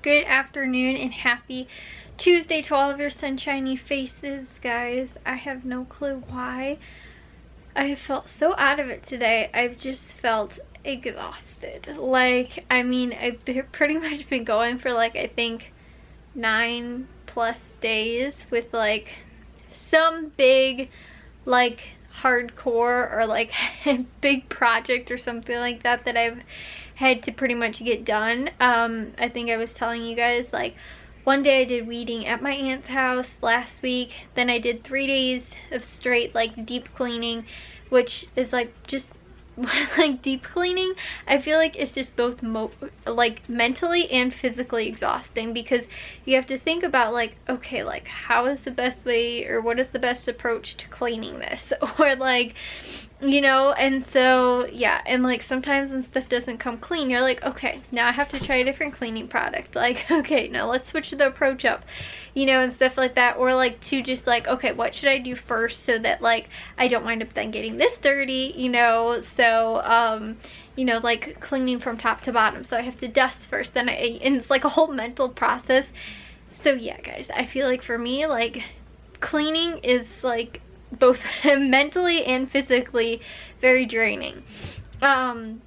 Good afternoon and happy Tuesday to all of your sunshiny faces, guys. I have no clue why I felt so out of it today. I've just felt exhausted. Like, I mean, I've pretty much been going for like, I think 9+ days with like some big like hardcore or like big project or something like that that I've had to pretty much get done. I think I was telling you guys, like, one day I did weeding at my aunt's house last week, then I did 3 days of straight like deep cleaning, which is like just like deep cleaning, I feel like it's just both like mentally and physically exhausting, because you have to think about like, okay, like how is the best way or what is the best approach to cleaning this, or like, you know. And so yeah, and like sometimes when stuff doesn't come clean, you're like, okay, now I have to try a different cleaning product, like, okay, now let's switch the approach up, you know, and stuff like that. Or like to just like, okay, what should I do first so that like I don't wind up then getting this dirty, you know. So you know, like cleaning from top to bottom, so I have to dust first, then and it's like a whole mental process. So yeah, guys, I feel like for me, like, cleaning is like both mentally and physically very draining. And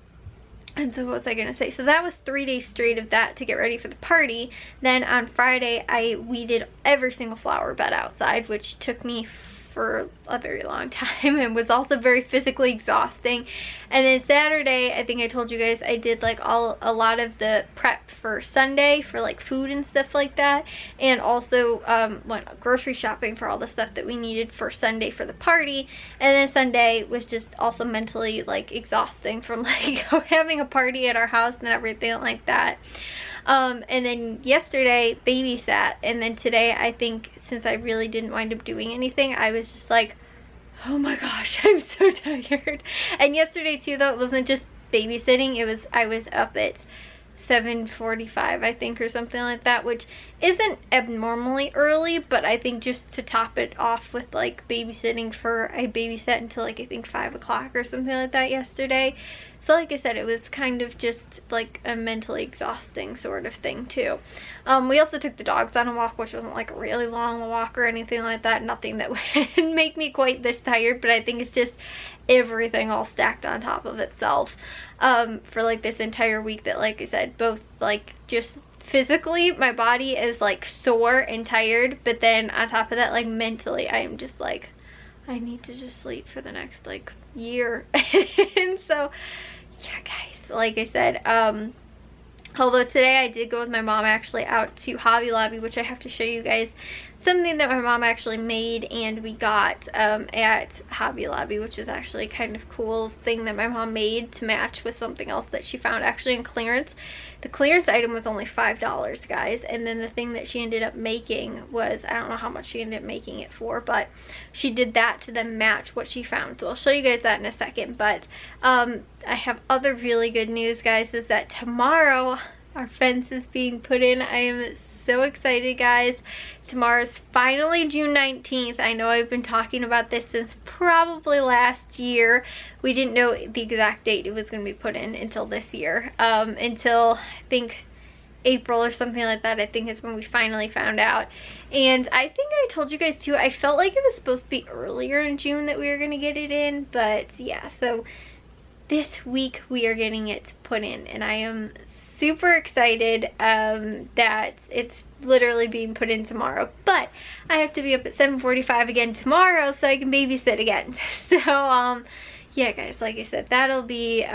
so what was I gonna say? So that was 3 days straight of that to get ready for the party. Then on Friday I weeded every single flower bed outside, which took me for a very long time and was also very physically exhausting. And then Saturday, I think I told you guys, I did like a lot of the prep for Sunday for like food and stuff like that, and also went grocery shopping for all the stuff that we needed for Sunday for the party. And then Sunday was just also mentally like exhausting from like having a party at our house and everything like that. And then yesterday babysat, and then today, I think, since I really didn't wind up doing anything, I was just like, oh my gosh, I'm so tired. And yesterday too, though, it wasn't just babysitting, it was, I was up at 7:45, I think, or something like that, which isn't abnormally early, but I think just to top it off with like babysitting, for I babysat until like I think 5 o'clock or something like that yesterday. So like I said, it was kind of just like a mentally exhausting sort of thing too. We also took the dogs on a walk, which wasn't like a really long walk or anything like that. Nothing that would make me quite this tired, but I think it's just everything all stacked on top of itself for like this entire week, that, like I said, both like just physically my body is like sore and tired, but then on top of that, like mentally, I am just like, I need to just sleep for the next like year. And so yeah, guys, like I said, although today I did go with my mom actually out to Hobby Lobby, which I have to show you guys something that my mom actually made and we got at Hobby Lobby, which is actually kind of cool thing that my mom made to match with something else that she found actually in clearance. The clearance item was only $5, guys, and then the thing that she ended up making was, I don't know how much she ended up making it for, but she did that to then match what she found. So I'll show you guys that in a second. But I have other really good news, guys, is that tomorrow our fence is being put in. I am so excited, guys. Tomorrow's finally June 19th. I know I've been talking about this since probably last year. We didn't know the exact date it was going to be put in until this year. Until I think April or something like that, I think is when we finally found out. And I think I told you guys too, I felt like it was supposed to be earlier in June that we were going to get it in. But yeah, so this week we are getting it put in, and I am super excited that it's literally being put in tomorrow. But I have to be up at 7:45 again tomorrow so I can babysit again. So yeah, guys, like I said, that'll be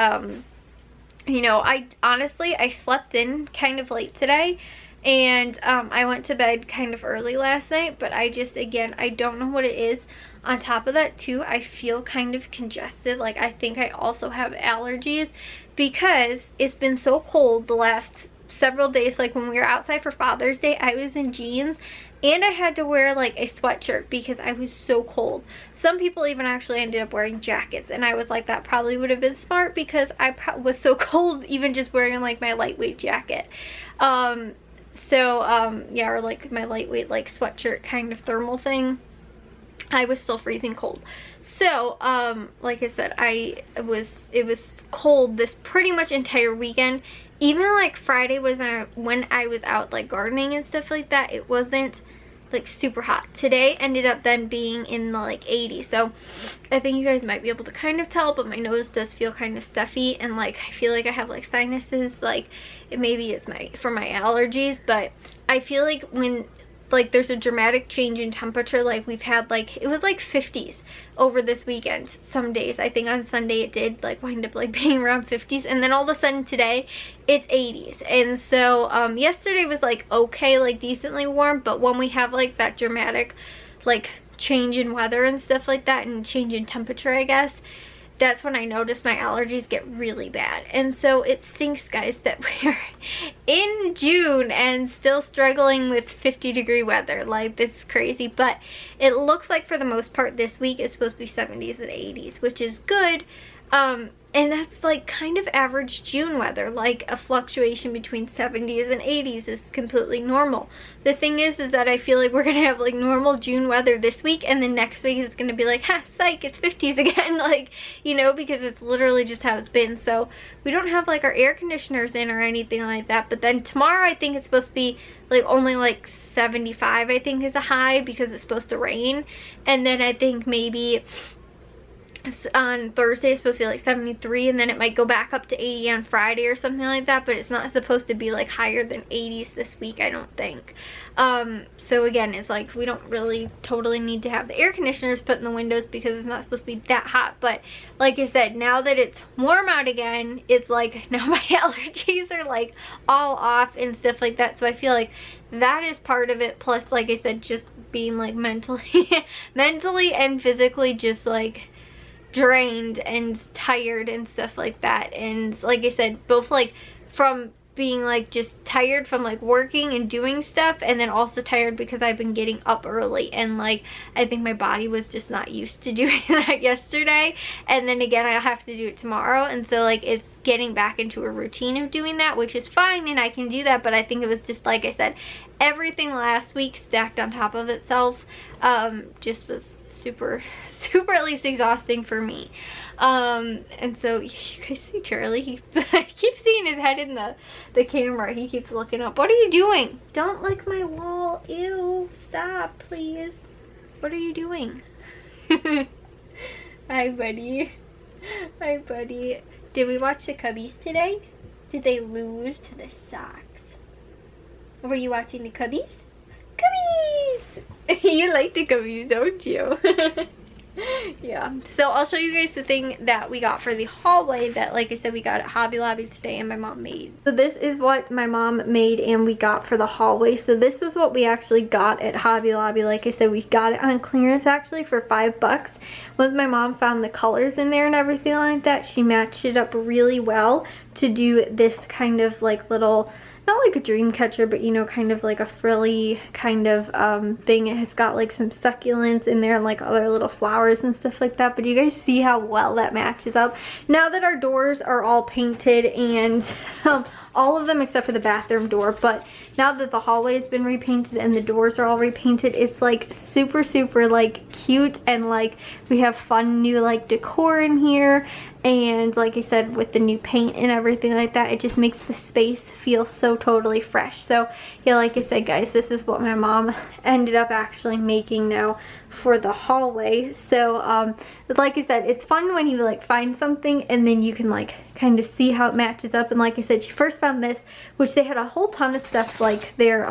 you know, I honestly, I slept in kind of late today, and I went to bed kind of early last night, but I just, again, I don't know what it is. On top of that too, I feel kind of congested. Like, I think I also have allergies because it's been so cold the last several days. Like when we were outside for Father's Day, I was in jeans and I had to wear like a sweatshirt because I was so cold. Some people even actually ended up wearing jackets, and I was like, that probably would have been smart because I was so cold even just wearing like my lightweight jacket. Yeah, or like my lightweight like sweatshirt kind of thermal thing. I was still freezing cold. So, like I said, it was cold this pretty much entire weekend. Even like Friday was when I was out like gardening and stuff like that, it wasn't like super hot. Today ended up then being in the like 80s. So I think you guys might be able to kind of tell, but my nose does feel kind of stuffy, and like I feel like I have like sinuses. Like it maybe it's from my allergies, but I feel like when like there's a dramatic change in temperature, like we've had like, it was like 50s over this weekend some days. I think on Sunday it did like wind up like being around 50s, and then all of a sudden today it's 80s. And so yesterday was like okay, like decently warm, but when we have like that dramatic like change in weather and stuff like that, and change in temperature, I guess, that's when I notice my allergies get really bad. And so it stinks, guys, that we're in June and still struggling with 50-degree weather. Like, this is crazy. But it looks like for the most part this week it's supposed to be 70s and 80s, which is good. And that's like kind of average June weather. Like a fluctuation between 70s and 80s is completely normal. The thing is that I feel like we're gonna have like normal June weather this week, and then next week is gonna be like, ha, psych, it's 50s again. Like, you know, because it's literally just how it's been. So we don't have like our air conditioners in or anything like that. But then tomorrow I think it's supposed to be like only like 75, I think, is a high, because it's supposed to rain. And then I think maybe on Thursday it's supposed to be like 73, and then it might go back up to 80 on Friday or something like that, but it's not supposed to be like higher than 80s this week, I don't think. So again, it's like we don't really totally need to have the air conditioners put in the windows because it's not supposed to be that hot. But like I said, now that it's warm out again, it's like now my allergies are like all off and stuff like that. So I feel like that is part of it, plus like I said, just being like mentally and physically just like drained and tired and stuff like that. And like I said, both like from being like just tired from like working and doing stuff, and then also tired because I've been getting up early, and like I think my body was just not used to doing that yesterday, and then again I'll have to do it tomorrow. And so like it's getting back into a routine of doing that, which is fine, and I can do that. But I think it was just, like I said, everything last week stacked on top of itself just was super at least exhausting for me. And so you guys see Charlie, he keeps seeing his head in the camera. He keeps looking up. What are you doing? Don't lick my wall. Ew, stop, please. What are you doing? Hi, buddy. Hi, buddy. Did we watch the Cubbies today? Did they lose to the Sox? Were you watching the Cubbies? Cubbies! You like the Cubbies, don't you? Yeah, so I'll show you guys the thing that we got for the hallway that, like I said, we got at Hobby Lobby today and my mom made. So this is what my mom made and we got for the hallway. So this was what we actually got at Hobby Lobby. Like I said, we got it on clearance actually for $5. Once my mom found the colors in there and everything like that, she matched it up really well to do this kind of like little, not like a dream catcher, but you know, kind of like a frilly kind of thing. It has got like some succulents in there and like other little flowers and stuff like that. But you guys see how well that matches up. Now that our doors are all painted, and all of them except for the bathroom door, but now that the hallway has been repainted and the doors are all repainted, it's like super like cute, and like we have fun new like decor in here. And like I said, with the new paint and everything like that, it just makes the space feel so totally fresh. So yeah, like I said, guys, this is what my mom ended up actually making now for the hallway. So like I said, it's fun when you like find something and then you can like kind of see how it matches up. And like I said, she first found this, which they had a whole ton of stuff like their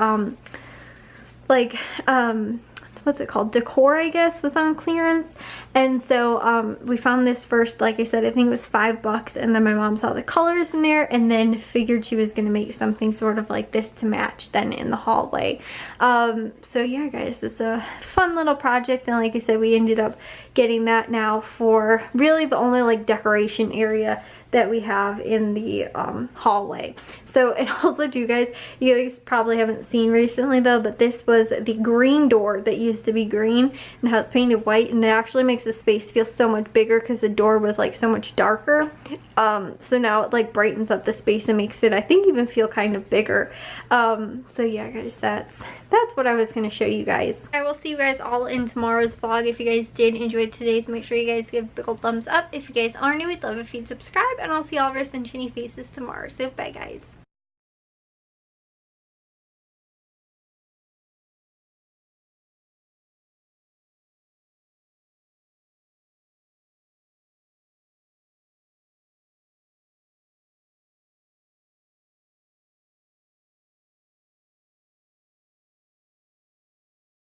what's it called, Decor, I guess, was on clearance. And so we found this first. Like I said, I think it was $5, and then my mom saw the colors in there and then figured she was going to make something sort of like this to match then in the hallway. So yeah, guys, it's a fun little project, and like I said, we ended up getting that now for really the only like decoration area that we have in the hallway. So, and also too guys, you guys probably haven't seen recently though, but this was the green door that used to be green and how it's painted white, and it actually makes the space feel so much bigger because the door was like so much darker. So now it like brightens up the space and makes it, I think, even feel kind of bigger. So yeah guys, that's what I was going to show you guys. I will see you guys all in tomorrow's vlog. If you guys did enjoy today's, make sure you guys give a big old thumbs up. If you guys are new, we'd love if you'd subscribe, and I'll see all of our sunshiny faces tomorrow. So bye guys.